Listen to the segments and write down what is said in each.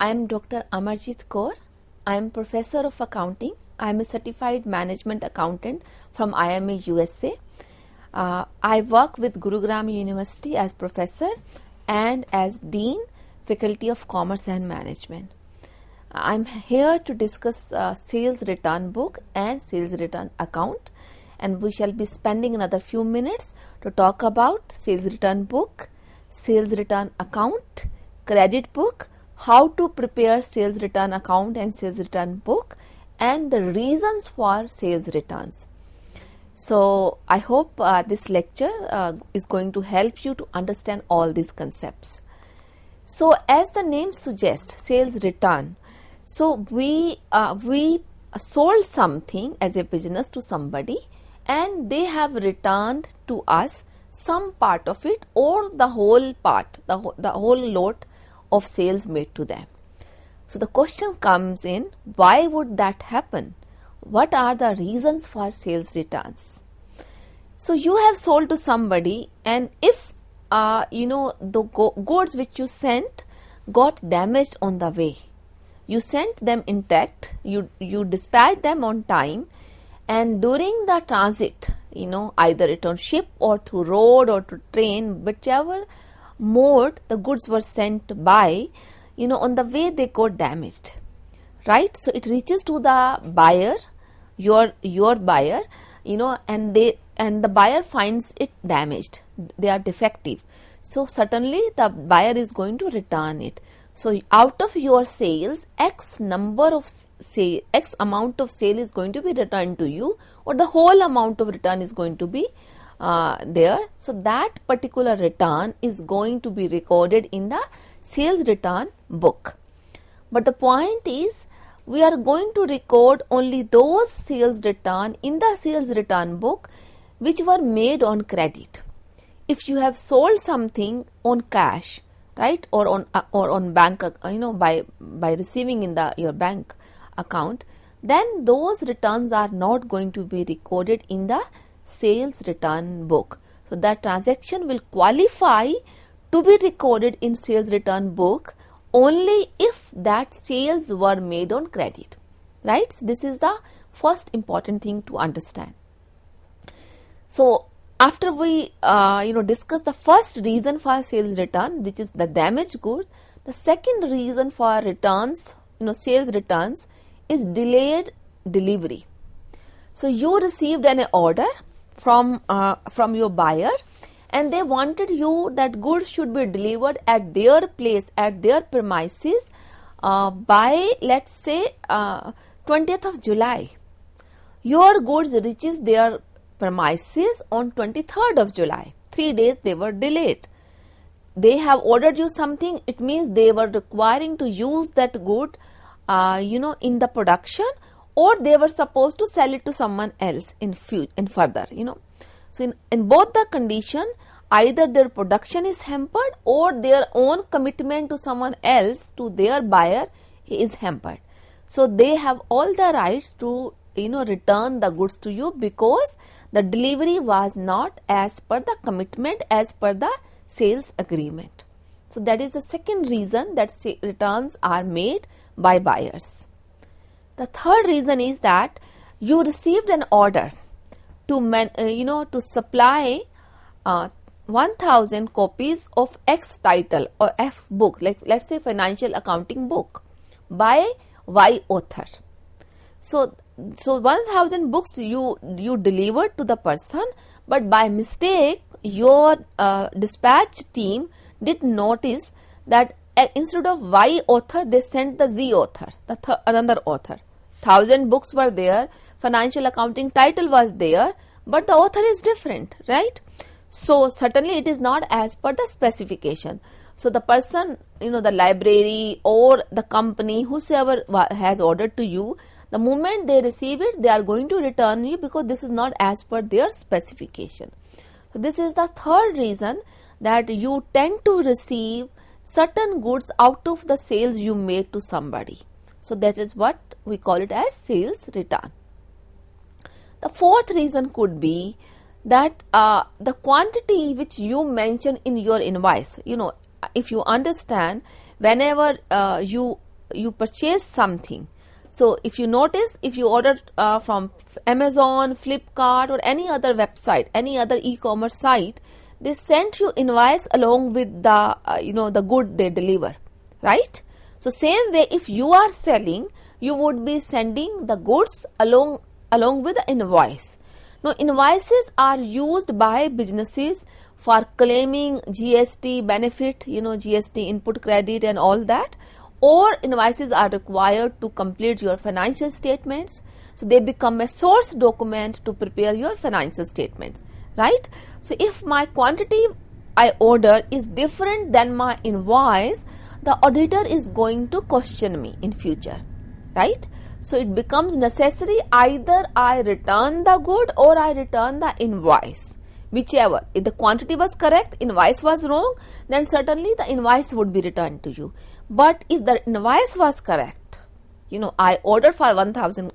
I am Dr. Amarjit Kaur. I am Professor of Accounting. I am a Certified Management Accountant from IMA USA. I work with Gurugram University as Professor and as Dean, Faculty of Commerce and Management. I am here to discuss Sales Return Book and Sales Return Account, and we shall be spending another few minutes to talk about Sales Return Book, Sales Return Account, Credit Book, how to prepare Sales Return Account and Sales Return Book, and the reasons for sales returns. So I hope this lecture is going to help you to understand all these concepts. So as the name suggests, sales return. So we sold something as a business to somebody, and they have returned to us some part of it or the whole part, the whole lot of sales made to them. So the question comes in, why would that happen? What are the reasons for sales returns? So you have sold to somebody, and if the goods which you sent got damaged on the way, you sent them intact, you dispatched them on time, and during the transit, either it on ship or through road or to train, whichever mode the goods were sent by, on the way they got damaged, right? So it reaches to the buyer, your buyer, and the buyer finds it damaged, they are defective. So certainly the buyer is going to return it. So out of your sales, X amount of sale is going to be returned to you, or the whole amount of return is going to be there. So that particular return is going to be recorded in the sales return book. But the point is, we are going to record only those sales return in the sales return book which were made on credit. If you have sold something on cash, right, or on bank, by receiving in your bank account, then those returns are not going to be recorded in the sales return book. So that transaction will qualify to be recorded in sales return book only if that sales were made on credit, right? So this is the first important thing to understand. So after we discuss the first reason for sales return, which is the damaged goods, the second reason for returns, sales returns, is delayed delivery. So you received an order from your buyer, and they wanted you that goods should be delivered at their place, at their premises by, let's say, 20th of July. Your goods reaches their premises on 23rd of July. 3 days they were delayed. They have ordered you something, it means they were requiring to use that good in the production, or they were supposed to sell it to someone else in further, So in both the condition, either their production is hampered or their own commitment to someone else, to their buyer, is hampered. So they have all the rights to return the goods to you because the delivery was not as per the commitment, as per the sales agreement. So that is the second reason that returns are made by buyers. The third reason is that you received an order to supply 1000 copies of X title or X book, like let's say financial accounting book, by Y author. So 1000 books you delivered to the person, but by mistake your dispatch team did notice that instead of Y author they sent the Z author, another author. 1000 books were there, financial accounting title was there, but the author is different, right? So certainly it is not as per the specification. So the person, the library or the company, whosoever has ordered to you, the moment they receive it, they are going to return you because this is not as per their specification. So this is the third reason that you tend to receive certain goods out of the sales you made to somebody. So that is what we call it as sales return. The fourth reason could be that the quantity which you mention in your invoice, if you understand, whenever you you purchase something. So if you notice, if you order from Amazon, Flipkart, or any other website, any other e-commerce site, they send you invoice along with the the good they deliver, right? So same way, if you are selling, you would be sending the goods along with the invoice. Now invoices are used by businesses for claiming GST benefit, GST input credit and all that, or invoices are required to complete your financial statements. So they become a source document to prepare your financial statements, right? So if my quantity I order is different than my invoice, the auditor is going to question me in future, right? So it becomes necessary, either I return the good or I return the invoice, whichever. If the quantity was correct, invoice was wrong, then certainly the invoice would be returned to you. But if the invoice was correct, I ordered for 1000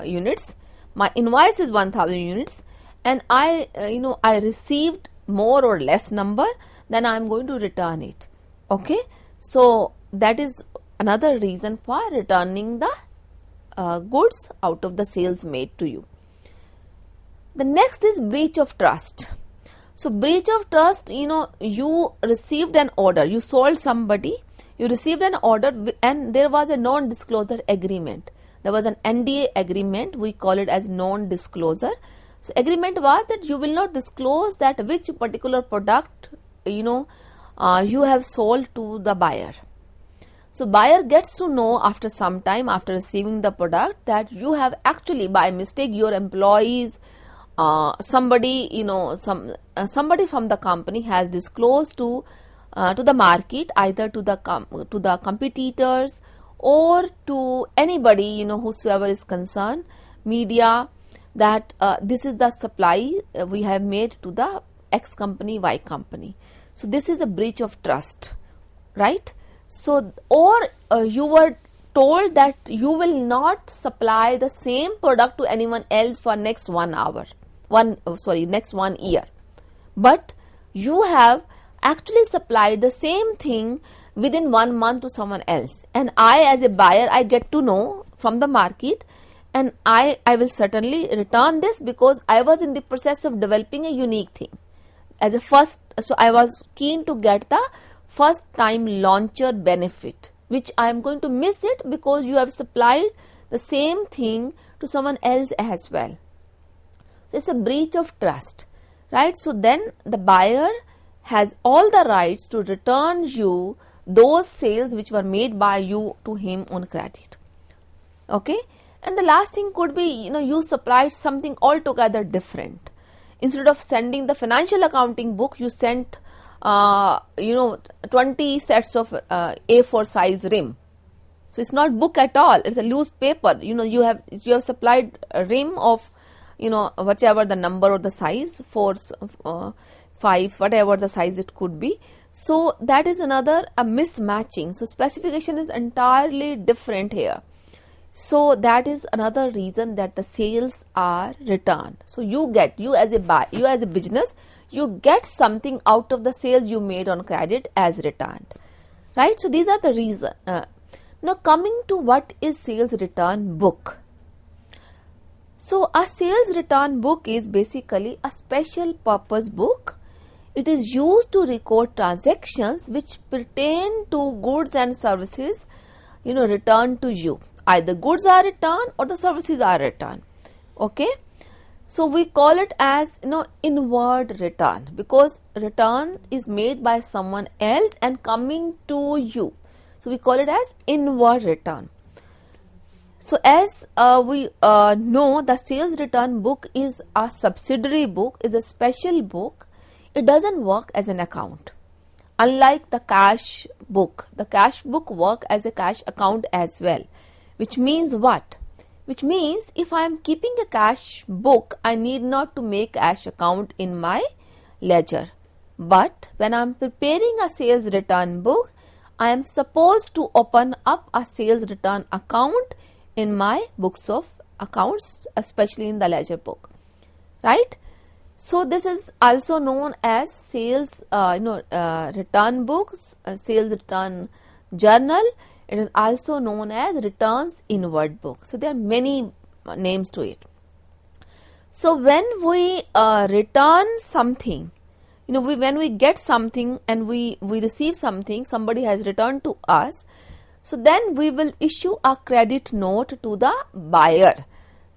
units, my invoice is 1000 units, and I received more or less number, then I am going to return it. Okay, so that is another reason for returning the goods out of the sales made to you. The next is breach of trust. So breach of trust, you received an order, you sold somebody, you received an order, and there was a non-disclosure agreement. There was an NDA agreement, we call it as non-disclosure. So agreement was that you will not disclose that which particular product you have sold to the buyer. So buyer gets to know after some time, after receiving the product, that you have actually by mistake, your employees, somebody somebody from the company has disclosed to the market, either to the competitors or to anybody, whosoever is concerned, media, that this is the supply we have made to the X company, Y company. So this is a breach of trust, right? So, or you were told that you will not supply the same product to anyone else for next next 1 year, but you have actually supplied the same thing within 1 month to someone else, and I as a buyer, I get to know from the market, and I will certainly return this, because I was in the process of developing a unique thing as a first, so I was keen to get the first time launcher benefit, which I am going to miss it because you have supplied the same thing to someone else as well. So it's a breach of trust, right? So then the buyer has all the rights to return you those sales which were made by you to him on credit. Okay, and the last thing could be, you supplied something altogether different. Instead of sending the financial accounting book, you sent 20 sets of A4 size rim. So it's not book at all, it's a loose paper. You have supplied a rim of whatever the number or the size, 4, 5, whatever the size it could be. So that is another a mismatching. So specification is entirely different here. So that is another reason that the sales are returned. So you as a buyer, you as a business, you get something out of the sales you made on credit as returned, right? So these are the reason. Now coming to what is sales return book. So a sales return book is basically a special purpose book. It is used to record transactions which pertain to goods and services, returned to you. Either goods are returned or the services are returned. Okay, so we call it as inward return, because return is made by someone else and coming to you. So we call it as inward return. So as we know, the sales return book is a subsidiary book, is a special book. It doesn't work as an account. Unlike the cash book work as a cash account as well. Which means what? Which means if I am keeping a cash book, I need not to make cash account in my ledger. But when I am preparing a sales return book, I am supposed to open up a sales return account in my books of accounts, especially in the ledger book, right? So this is also known as sales return books, sales return journal, It is also known as returns inward book. So there are many names to it. So when we return something, when we get something and we receive something, somebody has returned to us, so then we will issue a credit note to the buyer.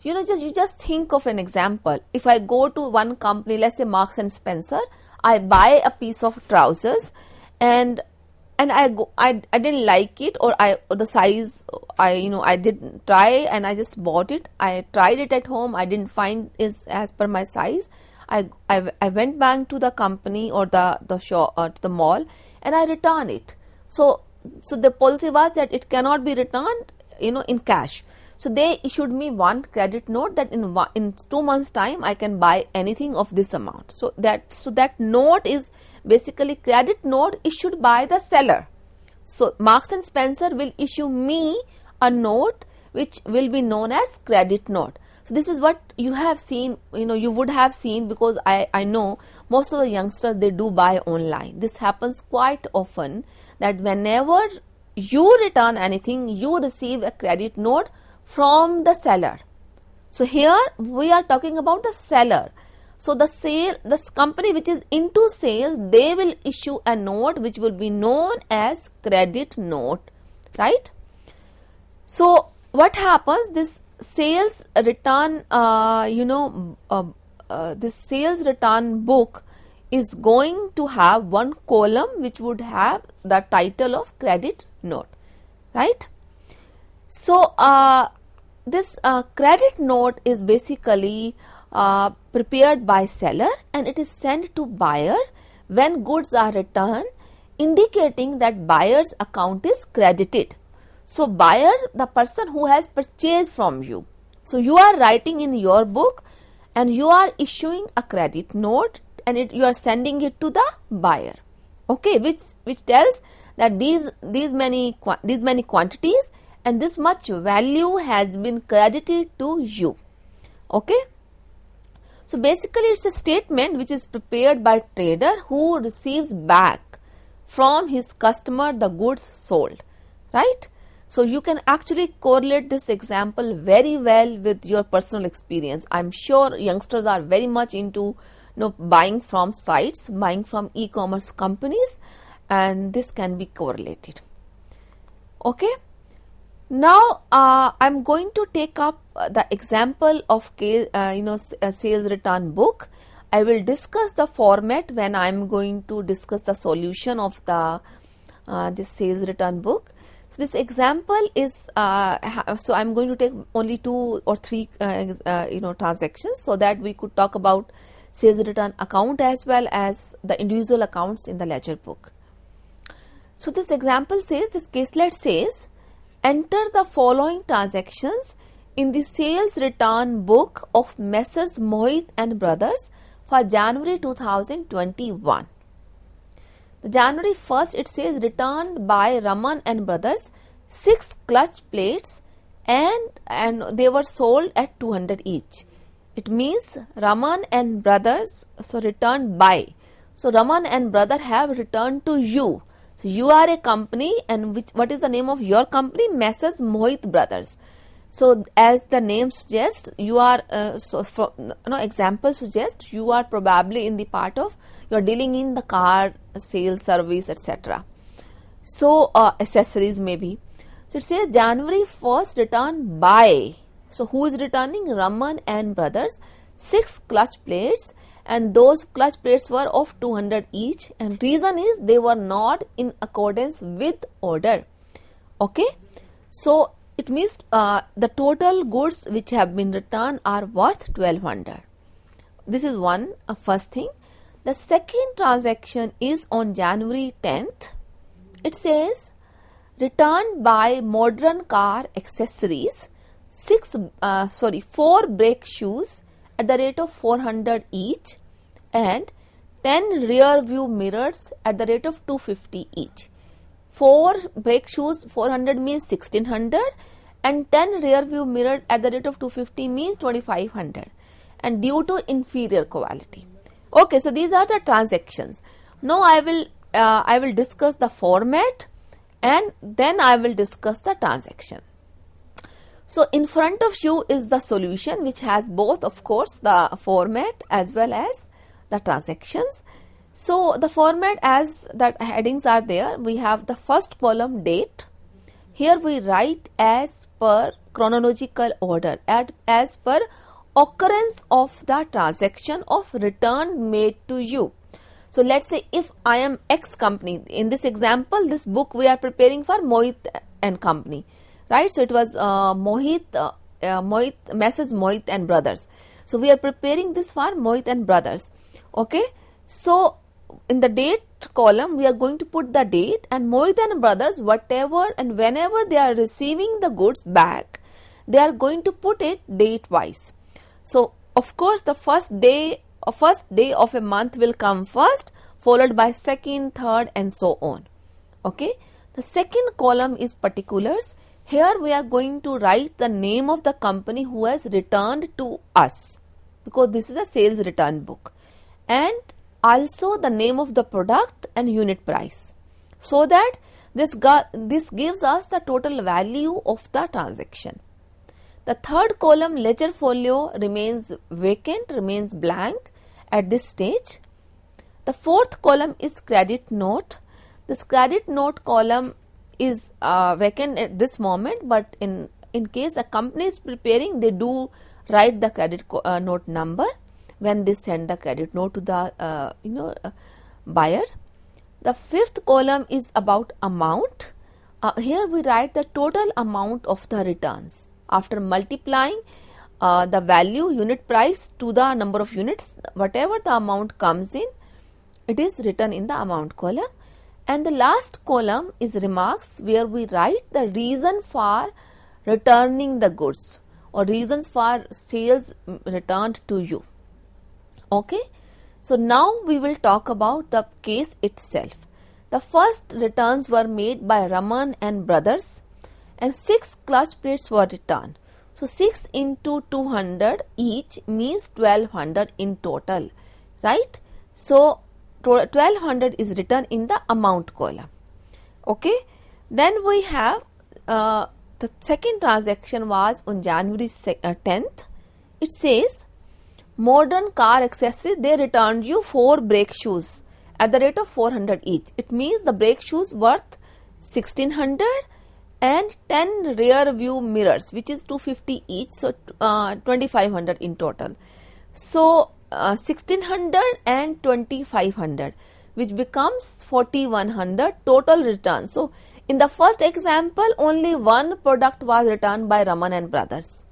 You just think of an example. If I go to one company, let's say Marks and Spencer, I buy a piece of trousers and I didn't like it, or the size I didn't try, and I just bought it. I tried it at home. I didn't find is as per my size. I went back to the company or the shop to the mall, and I return it. So the policy was that it cannot be returned in cash. So they issued me one credit note that in 2 months time I can buy anything of this amount. So that note is basically credit note issued by the seller. So Marks and Spencer will issue me a note which will be known as credit note. So this is what you have seen, you would have seen, because I know most of the youngsters, they do buy online. This happens quite often, that whenever you return anything, you receive a credit note from the seller. So here we are talking about the seller. So this company which is into sales, they will issue a note which will be known as credit note, right? So what happens, this sales return this sales return book is going to have one column which would have the title of credit note, right? So this credit note is basically prepared by seller, and it is sent to buyer when goods are returned, indicating that buyer's account is credited. So buyer, the person who has purchased from you. So you are writing in your book and you are issuing a credit note, and you are sending it to the buyer, okay, which tells that these many quantities and this much value has been credited to you, okay. So basically it's a statement which is prepared by trader who receives back from his customer the goods sold, right? So you can actually correlate this example very well with your personal experience. I'm sure youngsters are very much into buying from sites, buying from e-commerce companies, and this can be correlated, okay. Now I'm going to take up the example of a sales return book. I will discuss the format when I'm going to discuss the solution of the this sales return book. So this example is so I'm going to take only 2 or 3 transactions, so that we could talk about sales return account as well as the individual accounts in the ledger book. So this example says, this caselet says, enter the following transactions in the sales return book of Messrs. Mohit and Brothers for January 2021. The January 1st, it says returned by Raman and Brothers 6 clutch plates, and they were sold at 200 each. It means Raman and Brothers, so returned by. So Raman and Brother have returned to you. So you are a company, and what is the name of your company? Messrs. Mohit Brothers. So as the name suggests, you are example suggests you are probably in the part of, you are dealing in the car sales, service, etc. So accessories maybe. So it says January 1st returned by. So who is returning? Raman and Brothers 6 clutch plates, and those clutch plates were of 200 each, and reason is they were not in accordance with order, okay. So it means the total goods which have been returned are worth 1200. This is one first thing. The second transaction is on January 10th. It says returned by Modern Car Accessories 4 brake shoes at the rate of 400 each, and 10 rear view mirrors at the rate of 250 each. 4 brake shoes 400 means 1600, and 10 rear view mirror at the rate of 250 means 2500, and due to inferior quality. Okay, so these are the transactions. Now I will discuss the format and then I will discuss the transaction. So in front of you is the solution, which has both, of course, the format as well as the transactions. So the format, as that headings are there, we have the first column, date. Here we write as per chronological order, as per occurrence of the transaction of return made to you. So let's say if I am X company, in this example, this book we are preparing for Mohit and Company, right? So it was Messrs. Mohit and Brothers. So we are preparing this for Mohit and Brothers. Okay. So in the date column, we are going to put the date, and Mohit and Brothers, whatever and whenever they are receiving the goods back, they are going to put it date wise. So of course the first day of a month will come first, followed by second, third, and so on. Okay. The second column is particulars. Here we are going to write the name of the company who has returned to us, because this is a sales return book, and also the name of the product and unit price, so that this gives us the total value of the transaction. The third column, ledger folio, remains vacant, remains blank at this stage. The fourth column is credit note. This credit note column is vacant at this moment, but in case a company is preparing, they do write the credit note number when they send the credit note to the buyer. The fifth column is about amount. Here we write the total amount of the returns after multiplying the value, unit price, to the number of units. Whatever the amount comes in, it is written in the amount column. And the last column is remarks, where we write the reason for returning the goods or reasons for sales returned to you. Okay. So now we will talk about the case itself. The first returns were made by Raman and Brothers, and 6 clutch plates were returned. So 6 into 200 each means 1200 in total, right? So 1200 is written in the amount column. Okay. Then we have the second transaction was on January 10th. It says Modern Car Accessories, they returned you 4 brake shoes at the rate of 400 each. It means the brake shoes worth 1600 and 10 rear view mirrors, which is 250 each, so 2500 in total. So 1600 and 2500, which becomes 4100 total return. So in the first example, only one product was returned by Raman and Brothers,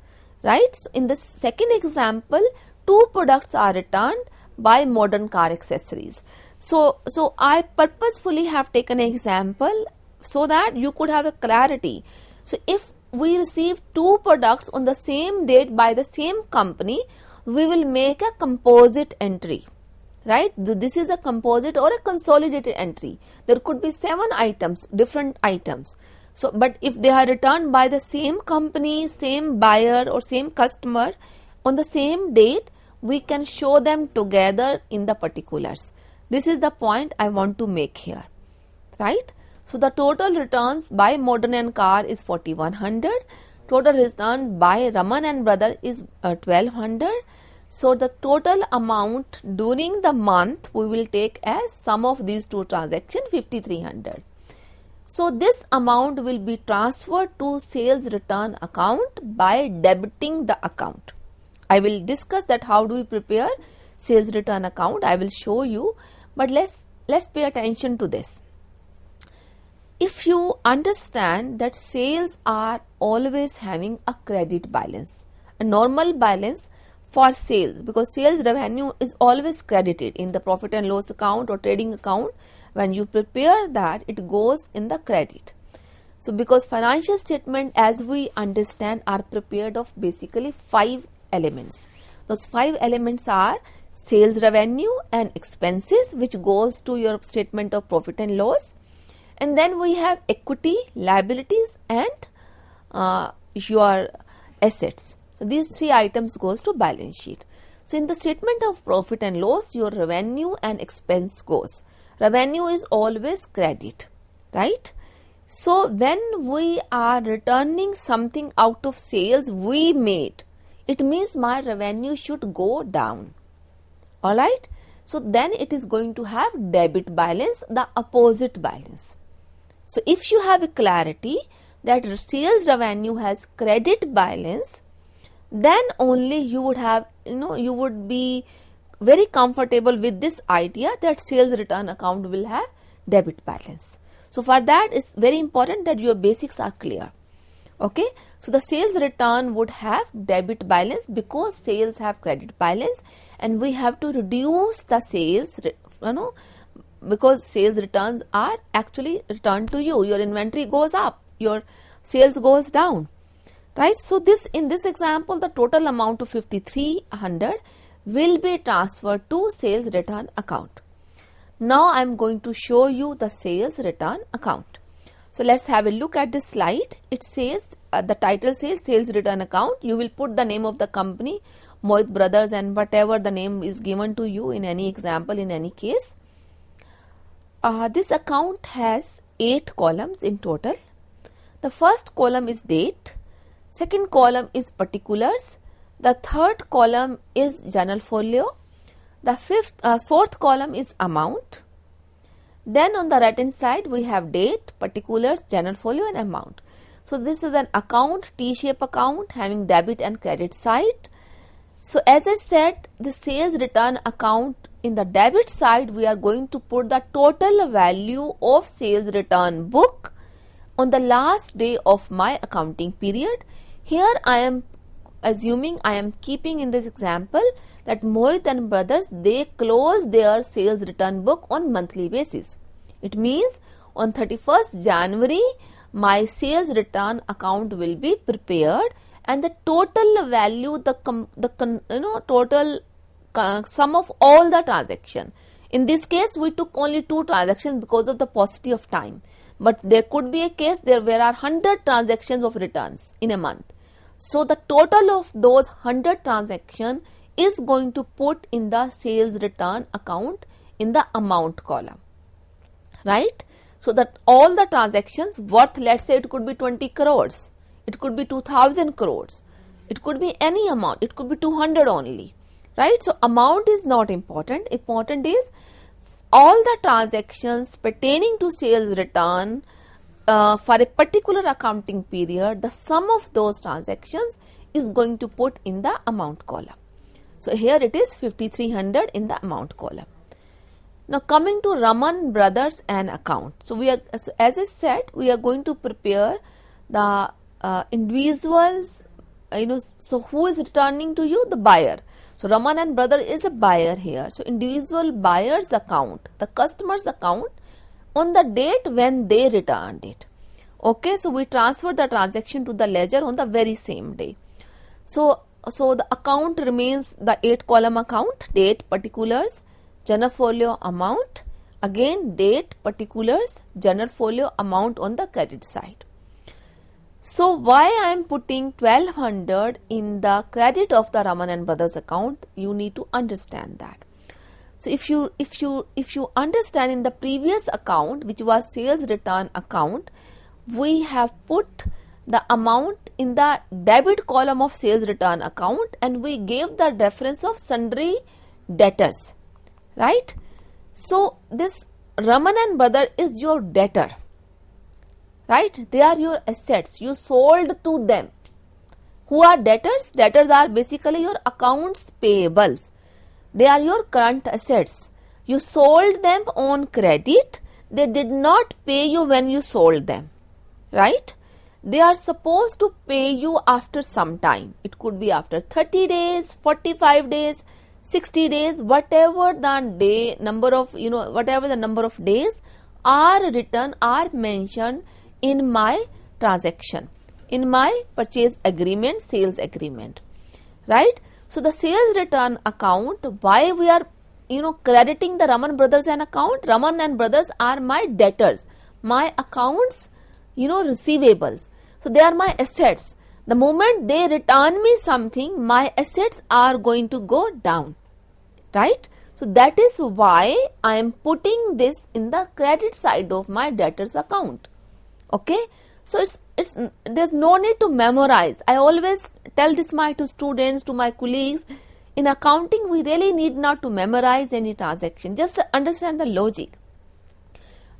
right? So in the second example, 2 products are returned by Modern Car Accessories. So I purposefully have taken an example so that you could have a clarity. So if we receive 2 products on the same date by the same company, we will make a composite entry, right? This is a composite or a consolidated entry. There could be 7 items, different items. So, but if they are returned by the same company, same buyer or same customer on the same date, we can show them together in the particulars. This is the point I want to make here, right? So the total returns by Modern and Car is 4100. Total return by Raman and Brother is 1200. So the total amount during the month we will take as sum of these 2 transactions, 5300. So this amount will be transferred to sales return account by debiting the account. I will discuss that how do we prepare sales return account. I will show you, but let's pay attention to this. If you understand that sales are always having a credit balance, a normal balance for sales, because sales revenue is always credited in the profit and loss account or trading account. When you prepare that, it goes in the credit. So because financial statement, as we understand, are prepared of basically 5 elements. Those 5 elements are sales revenue and expenses, which goes to your statement of profit and loss. And then we have equity, liabilities, and your assets. So these 3 items goes to balance sheet. So in the statement of profit and loss, your revenue and expense goes. Revenue is always credit, right? So when we are returning something out of sales we made, it means my revenue should go down. Alright? So then it is going to have debit balance, the opposite balance. So if you have a clarity that sales revenue has credit balance, then only you would have, you would be very comfortable with this idea that sales return account will have debit balance. So for that it's very important that your basics are clear. Okay, so the sales return would have debit balance because sales have credit balance, and we have to reduce the sales, because sales returns are actually returned to you. Your inventory goes up, your sales goes down, right? So this, in this example, the total amount of 5,300 will be transferred to sales return account. Now I am going to show you the sales return account. So let's have a look at this slide. It says, the title says sales return account. You will put the name of the company, Mohit Brothers, and whatever the name is given to you in any example, in any case. This account has 8 columns in total. The first column is date, second column is particulars, the third column is journal folio, the fourth column is amount. Then on the right hand side we have date, particulars, journal folio and amount. So this is an account, T-shape account having debit and credit side. So as I said, the sales return account, in the debit side we are going to put the total value of sales return book on the last day of my accounting period. Here I am assuming, I am keeping in this example that Mohit and Brothers, they close their sales return book on monthly basis. It means on 31st January my sales return account will be prepared, and the total value, total sum of all the transaction. In this case we took only 2 transactions because of the paucity of time, but there could be a case there are 100 transactions of returns in a month. So the total of those 100 transactions is going to put in the sales return account in the amount column, right? So that all the transactions worth, let's say it could be 20 crores, it could be 2000 crores, it could be any amount, it could be 200 only, right? So amount is not important. Important is all the transactions pertaining to sales return for a particular accounting period, the sum of those transactions is going to put in the amount column. So here it is 5,300 in the amount column. Now coming to Raman Brothers and account. So we are, as I said, we are going to prepare the individuals, so who is returning to you? The buyer. So Raman and Brother is a buyer here. So individual buyer's account, the customer's account, on the date when they returned it. Okay, so we transfer the transaction to the ledger on the very same day. So the account remains the 8 column account, date, particulars, journal folio, amount. Again date, particulars, journal folio, amount on the credit side. So why I am putting 1200 in the credit of the Raman and Brothers account, you need to understand that. So if you understand, in the previous account, which was sales return account, we have put the amount in the debit column of sales return account, and we gave the reference of sundry debtors, right? So this Raman and Brother is your debtor, right? They are your assets, you sold to them. Who are debtors? Debtors are basically your accounts payables. They are your current assets. You sold them on credit. They did not pay you when you sold them, right? They are supposed to pay you after some time. It could be after 30 days, 45 days, 60 days, whatever the day number of, whatever the number of days are written, are mentioned in my transaction, in my purchase agreement, sales agreement, right? So the sales return account, why we are crediting the Raman Brothers and account? Raman and Brothers are my debtors, my accounts, receivables. So they are my assets. The moment they return me something, my assets are going to go down, right? So that is why I am putting this in the credit side of my debtors account, Okay, so it's there's no need to memorize. I always tell this to students, to my colleagues. In accounting, we really need not to memorize any transaction. Just understand the logic.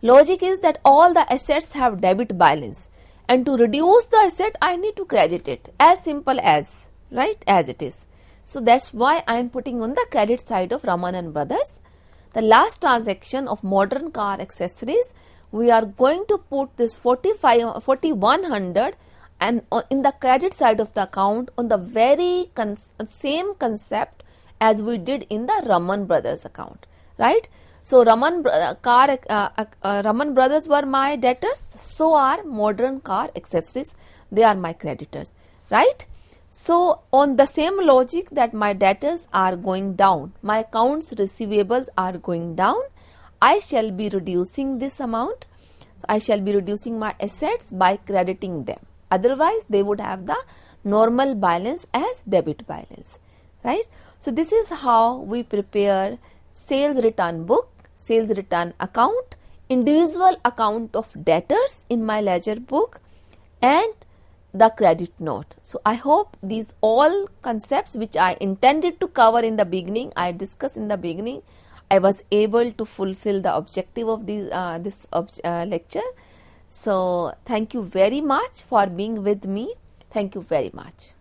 Logic is that all the assets have debit balance, and to reduce the asset, I need to credit it. As simple as, right, as it is. So that's why I am putting on the credit side of Raman and Brothers. The last transaction of modern car accessories, we are going to put this 4100 and in the credit side of the account on the very same concept as we did in the Raman Brothers account, right? So Raman Brothers were my debtors, so are modern car accessories, they are my creditors, right? So on the same logic that my debtors are going down, my accounts receivables are going down, I shall be reducing this amount. I shall be reducing my assets by crediting them. Otherwise, they would have the normal balance as debit balance, right? So this is how we prepare sales return book, sales return account, individual account of debtors in my ledger book, and the credit note. So I hope these all concepts which I intended to cover in the beginning, I discussed in the beginning, I was able to fulfill the objective of this lecture. So thank you very much for being with me. Thank you very much.